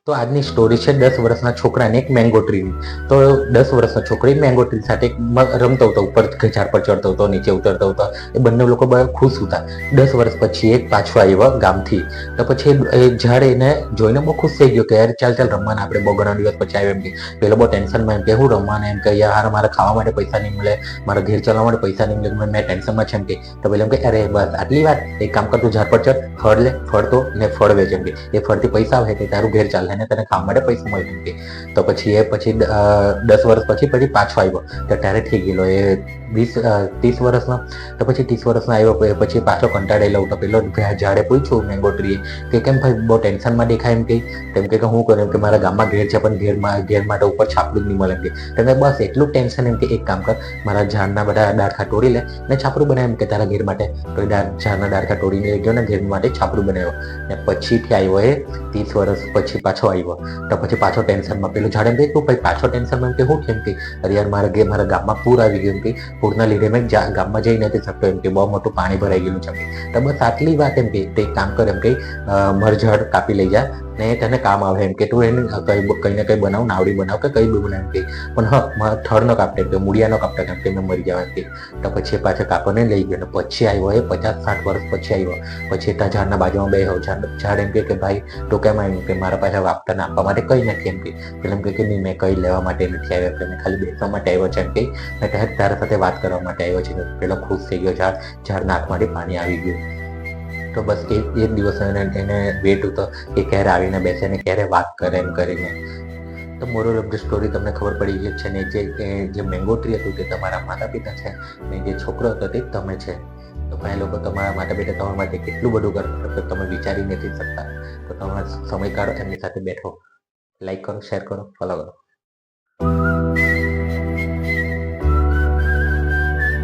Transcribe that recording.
તો આજની સ્ટોરી છે 10 વર્ષના છોકરાને એક મેંગો ટ્રીની. તો 10 વર્ષનો છોકરો મેંગો ટ્રી સાથે રમતો હતો, ઉપર ઝાડ પર ચડતો હતો, નીચે ઉતરતો હતો. એ બંને લોકો બહુ ખુશ હતા. 10 વર્ષ પછી એક પાછો આવ્યો ગામથી. તો પછી એ ઝાડ એને જોઈને બહુ ખુશ થઈ ગયો કે યાર ચાલ ચાલ રમવાના, આપણે બહુ ઘણા દિવસ પછી આવ્યો. એમ કે પેલો બહુ ટેન્શનમાં, એમ કે હું રમવાના, એમ કે યાર મારે ખાવા માટે પૈસા નહીં મળે, મારા ઘેર ચલાવવા માટે પૈસા નહીં મળે, મેં ટેન્શનમાં છે. એમ કે તો પેલો એમ કે અરે બસ આટલી વાત, એક કામ કર, તું ઝાડ પર ચડ, ફળ લે, ફળ તો ને ફળ વેચ. એમ કે એ ફળથી પૈસા આવે તો તારું ઘેર ચાલે ને તને ખાવા માટે પૈસા મળે. એમ કે તો પછી 10 વર્ષ પછી પાછો આવ્યો. તો ત્યારે થઈ ગયેલો એ 30 વર્ષનો. તો પછી 30 વર્ષનો આવ્યો પછી પાછો કંટાળેલો ઉઠો. પેલો ઝાડે પૂછ્યું મેંગો ટ્રી કે કેમ ભાઈ બહુ ટેન્શનમાં દેખાય. એમ કે તેમ કે હું કરું, એમ કે મારા ગામમાં ઘેર છે પણ ઘેર માટે ઉપર છાપરું જ નહીં મળે. એમ કે તમે બસ એટલું ટેન્શન. એમ કે એક કામ કર, મારા ઝાડના બધા ડાળખા તોડી લે ને છાપરું બનાવે. એમ કે તારા ઘેર માટે તો ઝાડના ડાળખા તોડીને લઈ ગયો ને ઘેર માટે છાપરું બનાવ્યો. ને પછીથી આવ્યો એ 30 વર્ષ પછી પાછો આવ્યો. તો પછી પાછો ટેન્શનમાં. પેલું ઝાડ એમ કે ભાઈ પાછો ટેન્શનમાં. એમ કે હું કેમ કે અરે યાર મારા ગામમાં પૂર આવી ગયું. એમ કે પૂરના લીધે મેં ગામમાં જઈ નથી શકતો. એમ કે બહુ મોટું પાણી ભરાઈ ગયેલું છે. તો બસ આટલી વાત. એમ કે તે કામ કર, એમ કે મારું ઝાડ કાપી લઈ જા ને તને કામ આવે. એમ કે તું એને કઈ ને કઈ બનાવ, નાવડી બનાવ કે કઈ બી બનાવ. એમ કે પણ હા થડ નો કાપટે, એમ કે મૂળિયા નો કાપટે, કેમ કે મેં મરી જવા. એમ કે તો પછી પાછા કાપને લઈ ગયો. ને પછી આવ્યો એ 50-60 વર્ષ પછી આવ્યો. પછી ત્યાં ઝાડના બાજુમાં બેહ્યો. ઝાડ એમ કે ભાઈ તું કેમ આવ્યું? કે મારા પાછા વાપતા આપવા માટે કઈ નથી. એમ કે પેલા એમ કે નહીં, મેં કઈ લેવા માટે નથી આવ્યો, કે મેં ખાલી બેસવા માટે આવ્યો છે. એમ કે મેં તારા સાથે વાત કરવા માટે આવ્યો છે. પેલો ખુશ થઈ ગયો. ઝાડના આંખમાંથી પાણી આવી ગયું. તો બસ એક દિવસ એને વેટ હતો કે ક્યારે આવીને બેસે ને ક્યારે વાત કરે એમ કરીને. તો મોરલ ઓફ ધ સ્ટોરી તમને ખબર પડી ગઈ છે ને. જે મેંગો ટ્રી હતું તે તમારા માતા પિતા છે ને જે છોકરો હતો તે તમે છે. તો ભાઈ લોકો તમારા માતા પિતા તમારા માટે કેટલું બધું કરતા તો તમે વિચારી નથી શકતા. તો તમારા સમય કાઢો, એમની સાથે બેઠો. લાઈક કરો, શેર કરો, ફોલો કરો.